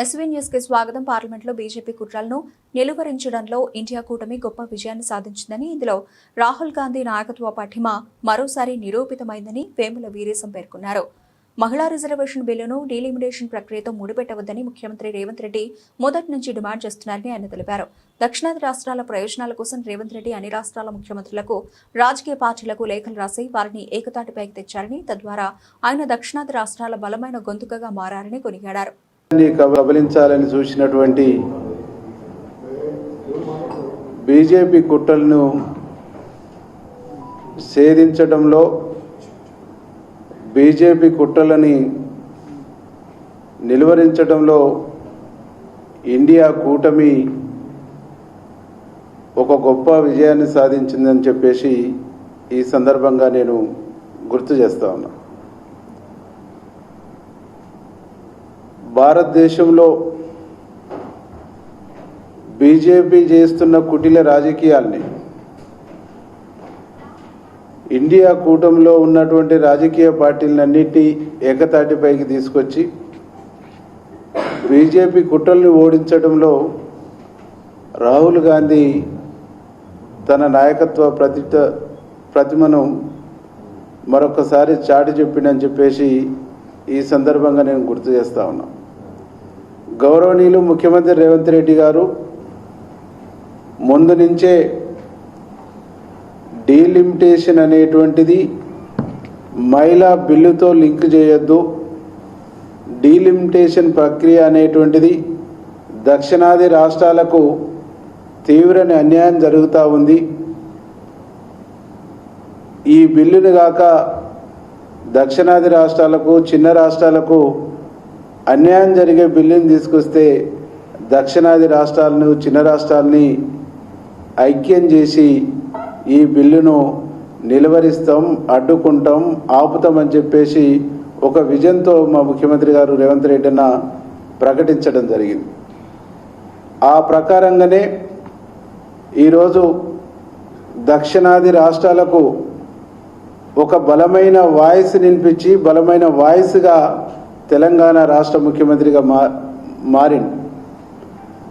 SV news కి స్వాగతం. పార్లమెంట్లో బీజేపీ కుట్రలను నిలువరించడంలో ఇండియా కూటమి గొప్ప విజయాన్ని సాధించిందని, ఇందులో రాహుల్ గాంధీ నాయకత్వ పటిమ మరోసారి నిరూపితమైందని వేముల వీరేశం పేర్కొన్నారు. మహిళా రిజర్వేషన్ బిల్లును డీలిమిటేషన్ ప్రక్రియతో ముడిపెట్టవద్దని ముఖ్యమంత్రి రేవంత్ రెడ్డి మొదటి నుంచి డిమాండ్ చేస్తున్నారని ఆయన తెలిపారు. దక్షిణాది రాష్ట్రాల ప్రయోజనాల కోసం రేవంత్ రెడ్డి అన్ని రాష్ట్రాల ముఖ్యమంత్రులకు, రాజకీయ పార్టీలకు లేఖలు రాసి వారిని ఏకతాటిపైకి తెచ్చారని, తద్వారా ఆయన దక్షిణాది రాష్ట్రాల బలమైన గొంతుకగా మారారని కొనియాడారు. కబలించాలని చూసినటువంటి బీజేపీ కుట్రలను ఛేదించడంలో, బీజేపీ కుట్రలని నిలువరించడంలో ఇండియా కూటమి ఒక గొప్ప విజయాన్ని సాధించిందని చెప్పేసి ఈ సందర్భంగా నేను గుర్తు చేస్తా ఉన్నా. భారతదేశంలో బీజేపీ చేస్తున్న కుటిల రాజకీయాల్ని ఇండియా కూటమిలో ఉన్నటువంటి రాజకీయ పార్టీలన్నిటి ఏకతాటిపైకి తీసుకొచ్చి బీజేపీ కుట్రల్ని ఓడించడంలో రాహుల్ గాంధీ తన నాయకత్వ ప్రతిమను మరొకసారి చాటి చెప్పిండని చెప్పేసి ఈ సందర్భంగా నేను గుర్తు చేస్తా ఉన్నా. గౌరవనీయులు ముఖ్యమంత్రి రేవంత్ రెడ్డి గారు ముందు నుంచే డీలిమిటేషన్ అనేటువంటిది మహిళా బిల్లుతో లింక్ చేయొద్దు, డీలిమిటేషన్ ప్రక్రియ అనేటువంటిది దక్షిణాది రాష్ట్రాలకు తీవ్ర అన్యాయం జరుగుతూ ఉంది, ఈ బిల్లును కాక దక్షిణాది రాష్ట్రాలకు, చిన్న రాష్ట్రాలకు అన్యాయం జరిగే బిల్లుని తీసుకొస్తే దక్షిణాది రాష్ట్రాలను, చిన్న రాష్ట్రాలని ఐక్యం చేసి ఈ బిల్లును నిలువరిస్తాం, అడ్డుకుంటాం, ఆపుతామని చెప్పేసి ఒక విజన్తో మా ముఖ్యమంత్రి గారు రేవంత్ రెడ్డి అన్న ప్రకటించడం జరిగింది. ఆ ప్రకారంగానే ఈరోజు దక్షిణాది రాష్ట్రాలకు ఒక బలమైన వాయిస్ వినిపించి, బలమైన వాయిస్గా తెలంగాణ రాష్ట్ర ముఖ్యమంత్రిగా మారింది.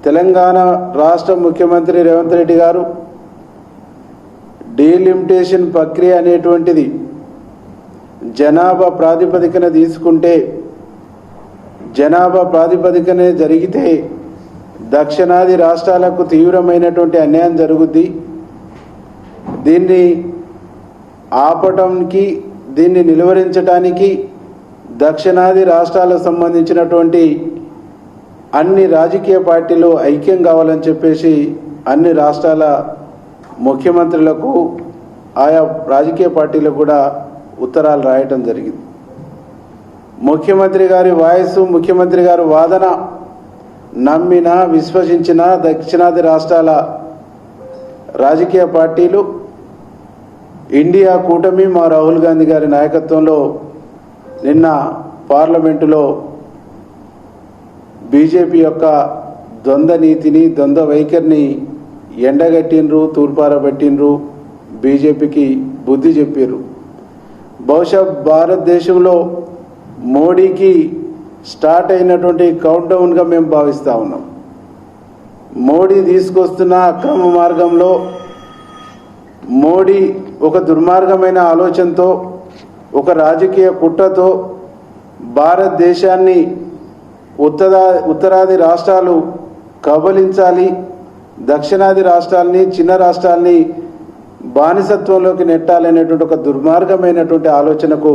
తెలంగాణ రాష్ట్ర ముఖ్యమంత్రి రేవంత్ రెడ్డి గారు డీలిమిటేషన్ ప్రక్రియ అనేటువంటిది జనాభా ప్రాతిపదికన తీసుకుంటే, జనాభా ప్రాతిపదికనే జరిగితే దక్షిణాది రాష్ట్రాలకు తీవ్రమైనటువంటి అన్యాయం జరుగుద్ది. దీన్ని ఆపటానికి, దీన్ని నిలువరించడానికి దక్షిణాది రాష్ట్రాలకు సంబంధించినటువంటి అన్ని రాజకీయ పార్టీలు ఐక్యం కావాలని చెప్పేసి అన్ని రాష్ట్రాల ముఖ్యమంత్రులకు, ఆయా రాజకీయ పార్టీలకు కూడా ఉత్తరాలు రాయటం జరిగింది. ముఖ్యమంత్రి గారి వాయిస్, ముఖ్యమంత్రి గారి వాదన నమ్మిన, విశ్వసించిన దక్షిణాది రాష్ట్రాల రాజకీయ పార్టీలు ఇండియా కూటమి మా రాహుల్ గాంధీ గారి నాయకత్వంలో నిన్న పార్లమెంటులో బీజేపీ యొక్క ద్వంద్వ నీతిని, ద్వంద్వ వైఖరిని ఎండగట్టినరు, తూర్పారబట్టినరు, బీజేపీకి బుద్ధి చెప్పారు. బహుశా భారతదేశంలో మోడీకి స్టార్ట్ అయినటువంటి కౌంట్ డౌన్గా మేము భావిస్తూ ఉన్నాం. మోడీ తీసుకొస్తున్న అక్రమ మార్గంలో, మోడీ ఒక దుర్మార్గమైన ఆలోచనతో, ఒక రాజకీయ కుట్రతో భారతదేశాన్ని ఉత్తరాది రాష్ట్రాలు కబలించాలి, దక్షిణాది రాష్ట్రాలని, చిన్న రాష్ట్రాలని బానిసత్వంలోకి నెట్టాలనేటువంటి ఒక దుర్మార్గమైనటువంటి ఆలోచనకు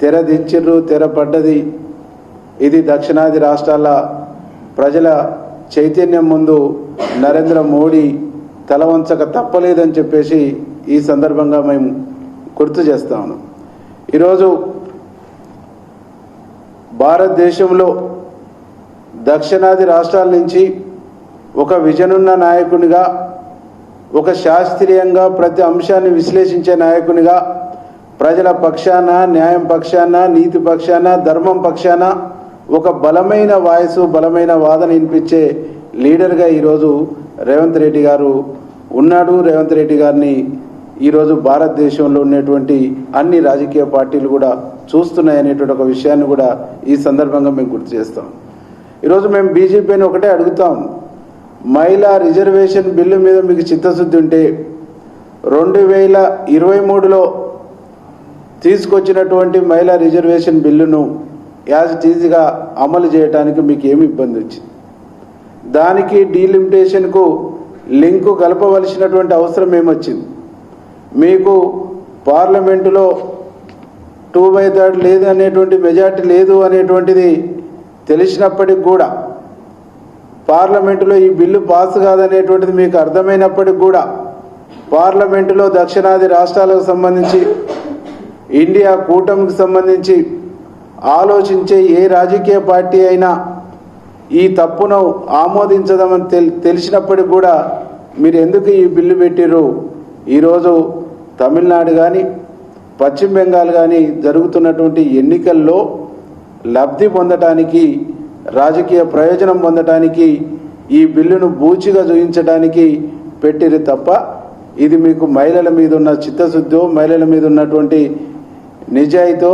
తెరదించిర్రు, తెరపడ్డది. ఇది దక్షిణాది రాష్ట్రాల ప్రజల చైతన్యం ముందు నరేంద్ర మోడీ తలవంచక తప్పలేదని చెప్పేసి ఈ సందర్భంగా మేము గుర్తు చేస్తా ఉన్నాం. ఈరోజు భారతదేశంలో దక్షిణాది రాష్ట్రాల నుంచి ఒక విజనున్న నాయకునిగా, ఒక శాస్త్రీయంగా ప్రతి అంశాన్ని విశ్లేషించే నాయకునిగా, ప్రజల పక్షాన, న్యాయం పక్షాన, నీతి పక్షాన, ధర్మం పక్షాన ఒక బలమైన వాయిస్, బలమైన వాదన వినిపించే లీడర్గా ఈరోజు రేవంత్ రెడ్డి గారు ఉన్నాడు. రేవంత్ రెడ్డి గారిని ఈరోజు భారతదేశంలో ఉన్నటువంటి అన్ని రాజకీయ పార్టీలు కూడా చూస్తున్నాయనేటువంటి ఒక విషయాన్ని కూడా ఈ సందర్భంగా మేము గుర్తు చేస్తాం. ఈరోజు మేము బీజేపీని ఒకటే అడుగుతాం, మహిళా రిజర్వేషన్ బిల్లు మీద మీకు చిత్తశుద్ధి ఉంటే 2023లో తీసుకొచ్చినటువంటి మహిళా రిజర్వేషన్ బిల్లును యాజ్ ఇట్ ఈజ్గా అమలు చేయడానికి మీకు ఏమి ఇబ్బంది వచ్చింది? దానికి డీలిమిటేషన్కు లింకు కలపవలసినటువంటి అవసరం ఏమొచ్చింది? మీకు పార్లమెంటులో 2/3 లేదు అనేటువంటి మెజార్టీ లేదు అనేటువంటిది తెలిసినప్పటికి కూడా, పార్లమెంటులో ఈ బిల్లు పాస్ కాదనేటువంటిది మీకు అర్థమైనప్పటికి కూడా, పార్లమెంటులో దక్షిణాది రాష్ట్రాలకు సంబంధించి ఇండియా కూటమికి సంబంధించి ఆలోచించే ఏ రాజకీయ పార్టీ అయినా ఈ తప్పును ఆమోదించదామని తెలిసినప్పటికి కూడా మీరు ఎందుకు ఈ బిల్లు పెట్టిర్రు? ఈరోజు తమిళనాడు కానీ పశ్చిమ బెంగాల్ కానీ జరుగుతున్నటువంటి ఎన్నికల్లో లబ్ధి పొందటానికి, రాజకీయ ప్రయోజనం పొందటానికి ఈ బిల్లును బూచిగా చూపించడానికి పెట్టిరు తప్ప ఇది మీకు మహిళల మీద ఉన్న చిత్తశుద్ధో, మహిళల మీద ఉన్నటువంటి నిజాయితో,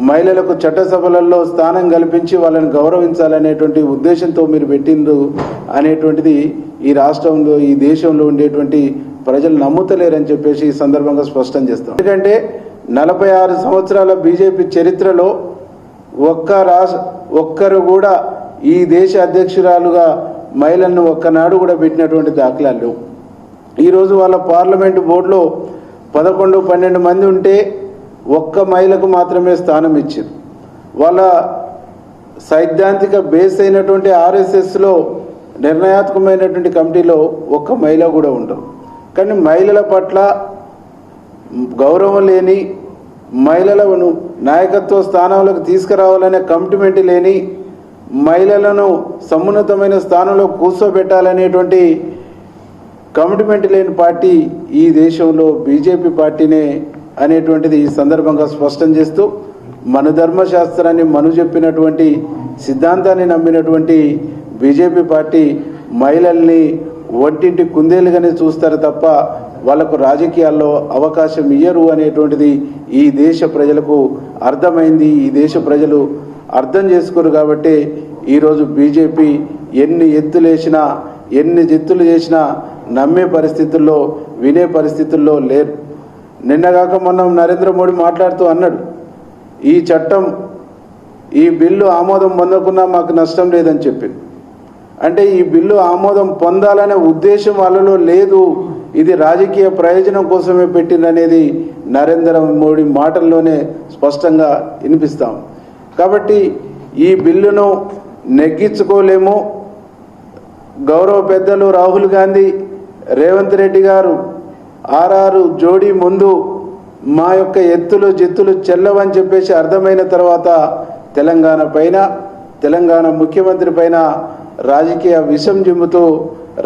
మహిళలకు చట్టసభలలో స్థానం కల్పించి వాళ్ళని గౌరవించాలనేటువంటి ఉద్దేశంతో మీరు పెట్టిండ్రు అనేటువంటిది ఈ రాష్ట్రంలో, ఈ దేశంలో ఉండేటువంటి ప్రజలు నమ్ముతలేరని చెప్పేసి ఈ సందర్భంగా స్పష్టం చేస్తాం. ఎందుకంటే 46 సంవత్సరాల బీజేపీ చరిత్రలో ఒక్కరు కూడా ఈ దేశ అధ్యక్షురాలుగా మహిళలను ఒక్కనాడు కూడా పెట్టినటువంటి దాఖలాలు లేవు. ఈరోజు వాళ్ళ పార్లమెంటు బోర్డులో 11-12 మంది ఉంటే ఒక్క మహిళకు మాత్రమే స్థానం ఇచ్చారు. వాళ్ళ సైద్ధాంతిక బేస్ అయినటువంటి ఆర్ఎస్ఎస్లో నిర్ణయాత్మకమైనటువంటి కమిటీలో ఒక్క మహిళ కూడా ఉండరు. కానీ మహిళల పట్ల గౌరవం లేని, మహిళలను నాయకత్వ స్థానంలోకి తీసుకురావాలనే కమిట్మెంట్ లేని, మహిళలను సమున్నతమైన స్థానంలో కూర్చోబెట్టాలనేటువంటి కమిట్మెంట్ లేని పార్టీ ఈ దేశంలో బీజేపీ పార్టీనే అనేటువంటిది ఈ సందర్భంగా స్పష్టం చేస్తూ, మను ధర్మశాస్త్రాన్ని మను చెప్పినటువంటి సిద్ధాంతాన్ని నమ్మినటువంటి బీజేపీ పార్టీ మహిళల్ని ఒంటింటి కుందేలుగానే చూస్తారు తప్ప వాళ్లకు రాజకీయాల్లో అవకాశం ఇయ్యరు అనేటువంటిది ఈ దేశ ప్రజలకు అర్థమైంది. ఈ దేశ ప్రజలు అర్థం చేసుకోరు కాబట్టి ఈరోజు బీజేపీ ఎన్ని ఎత్తులేసినా, ఎన్ని జిత్తులు చేసినా నమ్మే పరిస్థితుల్లో, వినే పరిస్థితుల్లో లేరు. నిన్నగాక మొన్న నరేంద్ర మోడీ మాట్లాడుతూ అన్నాడు, ఈ చట్టం, ఈ బిల్లు ఆమోదం పొందకున్నా మాకు నష్టం లేదని చెప్పింది. అంటే ఈ బిల్లు ఆమోదం పొందాలనే ఉద్దేశం వాళ్ళలో లేదు, ఇది రాజకీయ ప్రయోజనం కోసమే పెట్టిందనేది నరేంద్ర మోడీ మాటల్లోనే స్పష్టంగా వినిపిస్తాం. కాబట్టి ఈ బిల్లును నెగ్గించుకోలేము. గౌరవ పెద్దలు రాహుల్ గాంధీ, రేవంత్ రెడ్డి గారు ఆర్ఆర్ జోడీ ముందు మా యొక్క ఎత్తులు జిత్తులు చెల్లవని చెప్పేసి అర్థమైన తర్వాత తెలంగాణ పైన, తెలంగాణ ముఖ్యమంత్రి పైన రాజకీయ విషం జిమ్ముతూ,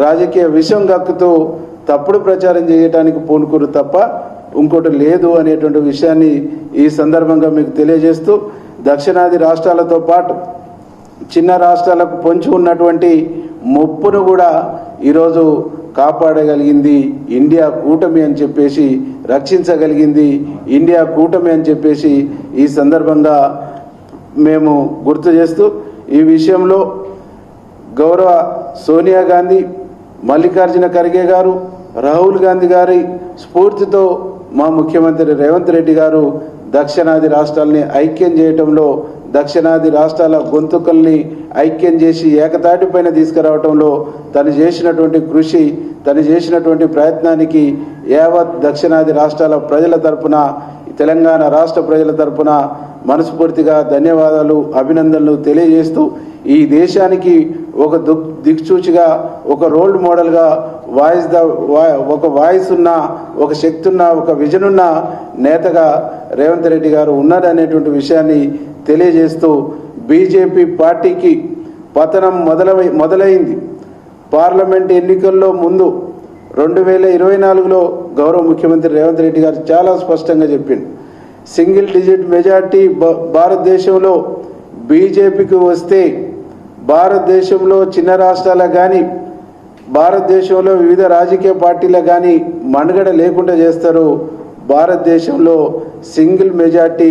రాజకీయ విషం గక్కుతూ తప్పుడు ప్రచారం చేయడానికి పూనుకోరు తప్ప ఇంకోటి లేదు అనేటువంటి విషయాన్ని ఈ సందర్భంగా మీకు తెలియజేస్తూ, దక్షిణాది రాష్ట్రాలతో పాటు చిన్న రాష్ట్రాలకు పొంచి ఉన్నటువంటి ముప్పును కూడా ఈరోజు కాపాడగలిగింది ఇండియా కూటమి అని చెప్పేసి, రక్షించగలిగింది ఇండియా కూటమి అని చెప్పేసి ఈ సందర్భంగా మేము గుర్తు చేస్తూ, ఈ విషయంలో గౌరవ సోనియా గాంధీ, మల్లికార్జున ఖర్గే గారు, రాహుల్ గాంధీ గారి స్ఫూర్తితో మా ముఖ్యమంత్రి రేవంత్ రెడ్డి గారు దక్షిణాది రాష్ట్రాలని ఐక్యం చేయటంలో, దక్షిణాది రాష్ట్రాల గొంతుకల్ని ఐక్యం చేసి ఏకతాటిపైన తీసుకురావడంలో తను చేసినటువంటి కృషి, తను చేసినటువంటి ప్రయత్నానికి యావత్ దక్షిణాది రాష్ట్రాల ప్రజల తరపున, తెలంగాణ రాష్ట్ర ప్రజల తరపున మనస్ఫూర్తిగా ధన్యవాదాలు, అభినందనలు తెలియజేస్తూ, ఈ దేశానికి ఒక దిక్సూచిగా, ఒక రోల్ మోడల్గా ఒక వాయిస్ ఉన్న, ఒక శక్తి ఉన్న, ఒక విజన్ ఉన్న నేతగా రేవంత్ రెడ్డి గారు ఉన్నారనేటువంటి విషయాన్ని తెలియజేస్తూ, బీజేపీ పార్టీకి పతనం మొదలైంది. పార్లమెంట్ ఎన్నికల్లో ముందు 2024లో గౌరవ ముఖ్యమంత్రి రేవంత్ రెడ్డి గారు చాలా స్పష్టంగా చెప్పిండు, సింగిల్ డిజిట్ మెజార్టీ భారతదేశంలో బీజేపీకి వస్తే భారతదేశంలో చిన్న రాష్ట్రాలకు కానీ, భారతదేశంలో వివిధ రాజకీయ పార్టీలకు కానీ మనుగడ లేకుండా చేస్తారు. భారతదేశంలో సింగిల్ మెజార్టీ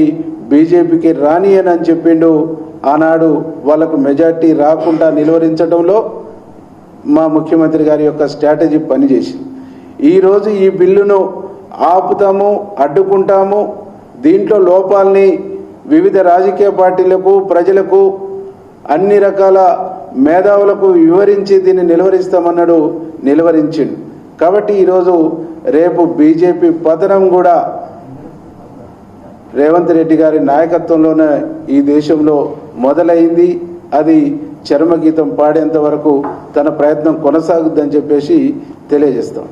బీజేపీకి రానియనని చెప్పిండు. ఆనాడు వాళ్ళకు మెజార్టీ రాకుండా నిలువరించడంలో మా ముఖ్యమంత్రి గారి యొక్క స్ట్రాటజీ పనిచేసింది. ఈరోజు ఈ బిల్లును ఆపుతాము, అడ్డుకుంటాము, దీంట్లో లోపాలని వివిధ రాజకీయ పార్టీలకు, ప్రజలకు, అన్ని రకాల మేధావులకు వివరించి దీన్ని నిలువరిస్తామన్నాడు, నిలువరించిండు. కాబట్టి ఈరోజు రేపు బీజేపీ పతనం కూడా రేవంత్ రెడ్డి గారి నాయకత్వంలోనే ఈ దేశంలో మొదలైంది. అది చర్మగీతం పాడేంత వరకు తన ప్రయత్నం కొనసాగుద్దని చెప్పేసి తెలియజేస్తాం.